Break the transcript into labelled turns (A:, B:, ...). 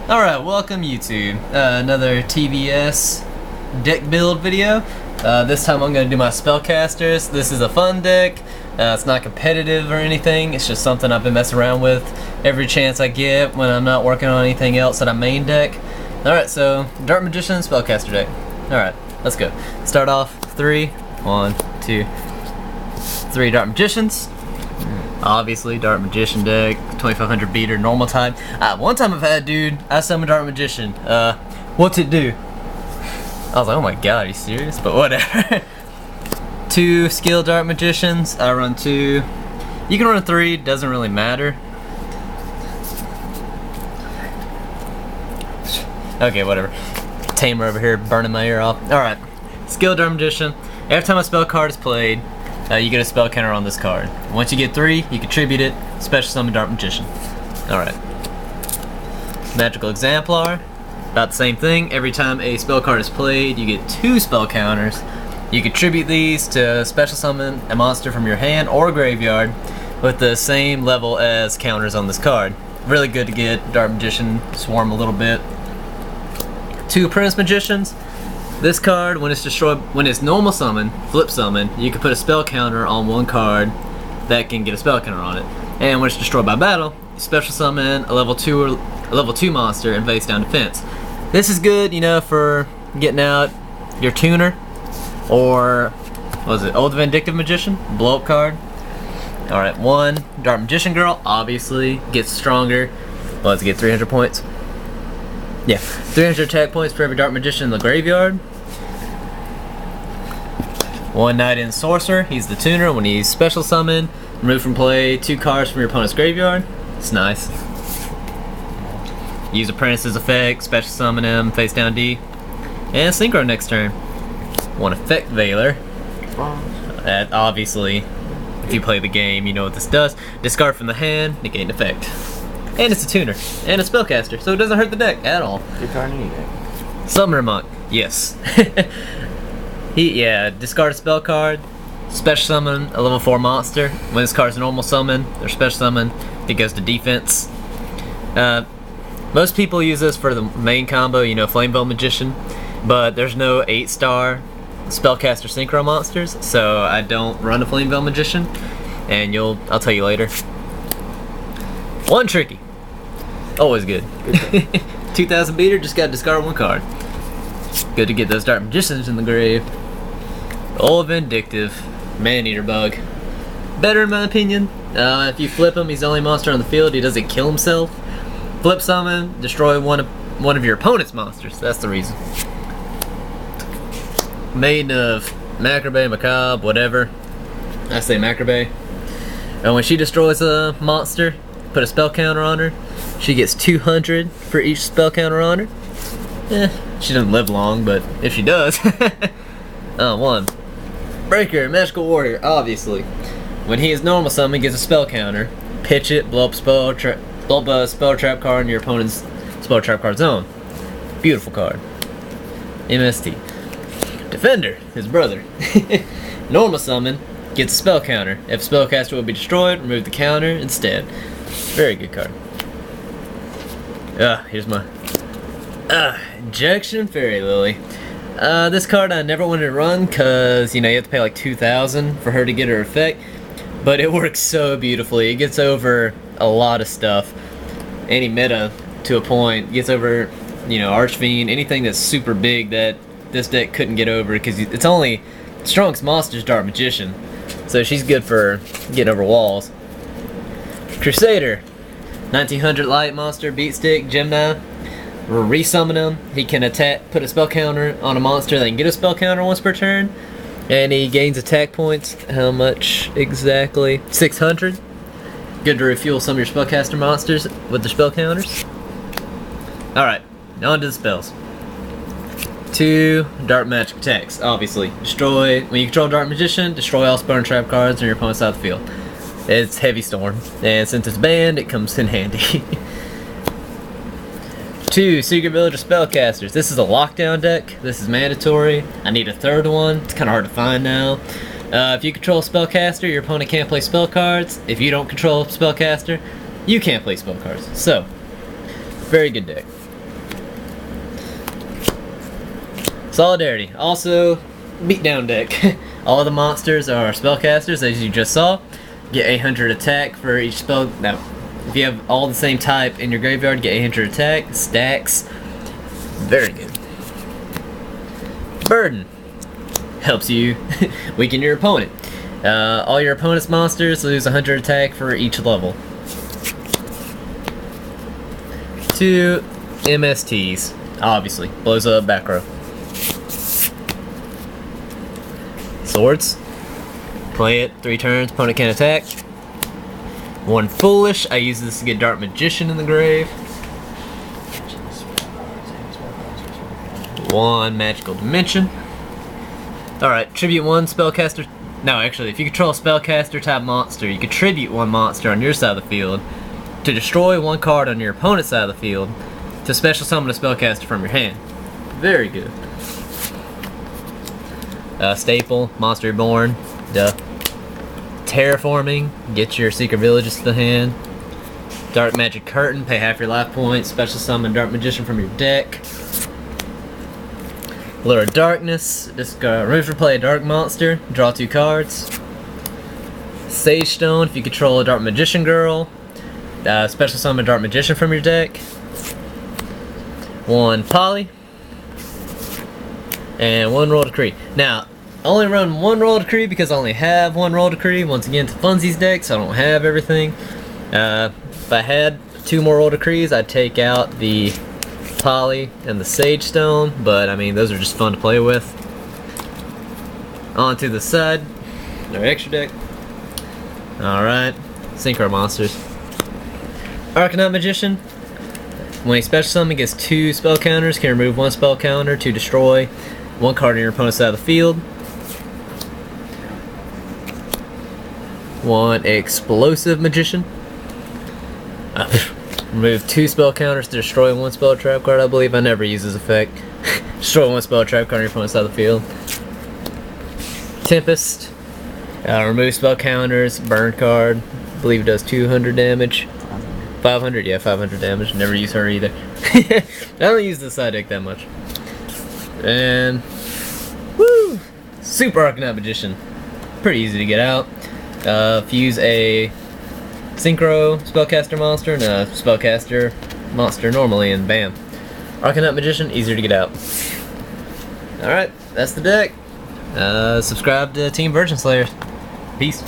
A: Alright, welcome YouTube. Another TBS deck build video. This time I'm going to do my spellcasters. This is a fun deck. It's not competitive or anything. It's just something I've been messing around with every chance I get when I'm not working on anything else that I main deck. Alright, so Dark Magician spellcaster deck. Alright, let's go. Start off 3, 1, 2, 3 Dark Magicians. Obviously, Dark Magician deck, 2500 beater, normal type. One time I've had, dude, I summoned Dark Magician. What's it do? I was like, oh my god, are you serious? But whatever. 2 skill Dark Magicians. I run 2. You can run 3, doesn't really matter. Okay, whatever. Tamer over here burning my ear off. Alright. Skill Dark Magician. Every time a spell card is played, you get a spell counter on this card. Once you get 3, you contribute it. Special summon Dark Magician. Alright. Magical Exemplar. About the same thing. Every time a spell card is played, you get 2 spell counters. You contribute these to special summon a monster from your hand or graveyard with the same level as counters on this card. Really good to get Dark Magician swarm a little bit. 2 Apprentice Magicians. This card, when it's destroyed, when it's normal summon, flip summon, you can put a spell counter on one card that can get a spell counter on it. And when it's destroyed by battle, you special summon a level 2 monster and face down defense. This is good, you know, for getting out your tuner or what was it, Old Vindictive Magician, blow up card. All right, 1 Dark Magician Girl obviously gets stronger. Well, let's get 300 points. Yeah, 300 attack points for every Dark Magician in the graveyard. 1 Knight in Sorcerer, he's the tuner. When he's special summoned, remove from play 2 cards from your opponent's graveyard. It's nice. Use Apprentice's effect, special summon him, face down D. And Synchro next turn. 1 Effect Veiler. That obviously, if you play the game, you know what this does. Discard from the hand, negate an effect. And it's a tuner, and a spellcaster, so it doesn't hurt the deck at all.
B: Good card any deck.
A: Summoner Monk, yes. Discard a spell card, special summon a level 4 monster. When this card's a normal summon, or special summon, it goes to defense. Most people use this for the main combo, you know, Flame Veil Magician, but there's no 8-star spellcaster synchro monsters, so I don't run a Flame Veil Magician, and I'll tell you later. 1 Tricky. Always good. 2000 beater, just gotta discard 1 card. Good to get those Dark Magicians in the grave. Old Vindictive Man-Eater Bug. Better in my opinion. If you flip him, he's the only monster on the field. He doesn't kill himself. Flip summon, destroy one of your opponent's monsters. That's the reason. Made of Macrobay, Macabre, whatever. I say Macrobay. And when she destroys a monster, put a spell counter on her. She gets 200 for each spell counter on her. She doesn't live long, but if she does. 1 Breaker, Magical Warrior, obviously. When he is normal summon, gets a spell counter. Pitch it, blow up a spell trap card in your opponent's spell trap card zone. Beautiful card. MST. Defender, his brother. Normal summon, gets a spell counter. If spellcaster will be destroyed, remove the counter instead. Very good card. Here's my Injection Fairy Lily. This card I never wanted to run because, you know, you have to pay like 2,000 for her to get her effect, but it works so beautifully. It gets over a lot of stuff. Any meta to a point. Gets over, you know, Archfiend, anything that's super big that this deck couldn't get over because it's only strongest monster's Dark Magician. So she's good for getting over walls. Crusader. 1900 light monster, beat stick, Gemini. Resummon him. He can attack, put a spell counter on a monster that can get a spell counter once per turn. And he gains attack points. How much exactly? 600. Good to refuel some of your spellcaster monsters with the spell counters. Alright, on to the spells. 2 Dark Magic attacks, obviously. Destroy, when you control Dark Magician, destroy all spell and trap cards on your opponent's side of the field. It's Heavy Storm, and since it's banned, it comes in handy. 2 Secret Villager Spellcasters. This is a lockdown deck. This is mandatory. I need a 3rd one. It's kind of hard to find now. If you control a spellcaster, your opponent can't play spell cards. If you don't control a spellcaster, you can't play spell cards. So, very good deck. Solidarity. Also, beatdown deck. All the monsters are spellcasters, as you just saw. Get 800 attack for each spell. Now, if you have all the same type in your graveyard, get 800 attack. Stacks. Very good. Burden. Helps you weaken your opponent. All your opponent's monsters lose 100 attack for each level. 2 MSTs. Obviously. Blows up back row. Swords. Play it 3 turns, opponent can attack. 1 Foolish. I use this to get Dark Magician in the grave. 1 Magical Dimension. Alright, tribute 1 spellcaster. No, actually, if you control a spellcaster type monster, you contribute 1 monster on your side of the field to destroy 1 card on your opponent's side of the field to special summon a spellcaster from your hand. Very good. Staple, Monster Reborn. Duh. Terraforming, get your Secret Villages to the hand. Dark Magic Curtain, pay half your life points, special summon Dark Magician from your deck. Lure of Darkness, just remove for play a dark monster, draw 2 cards. Sage Stone, if you control a Dark Magician girl, special summon Dark Magician from your deck. 1 Poly. And 1 Royal Decree. Now, I only run 1 Royal Decree because I only have 1 Royal Decree. Once again, it's a Funsies deck, so I don't have everything. If I had 2 more Royal Decrees, I'd take out the Poly and the Sage Stone, but I mean, those are just fun to play with. On to the side, our extra deck. Alright, Synchro Monsters. Arcanite Magician. When a special summon gets 2 spell counters, can remove 1 spell counter to destroy 1 card on your opponent's side of the field. 1 Explosive Magician. Remove 2 spell counters to destroy 1 spell trap card. I believe I never use this effect. Destroy 1 spell trap card on your opponent's side of the field. Tempest. Remove spell counters. Burn card. I believe it does 200 damage. 500, yeah, 500 damage. Never use her either. I don't use the side deck that much. And woo! Super Arcanite Magician. Pretty easy to get out. Fuse a Synchro Spellcaster monster and a Spellcaster monster normally, and bam. Arcanite Magician, easier to get out. Alright, that's the deck. Subscribe to Team Virgin Slayers. Peace.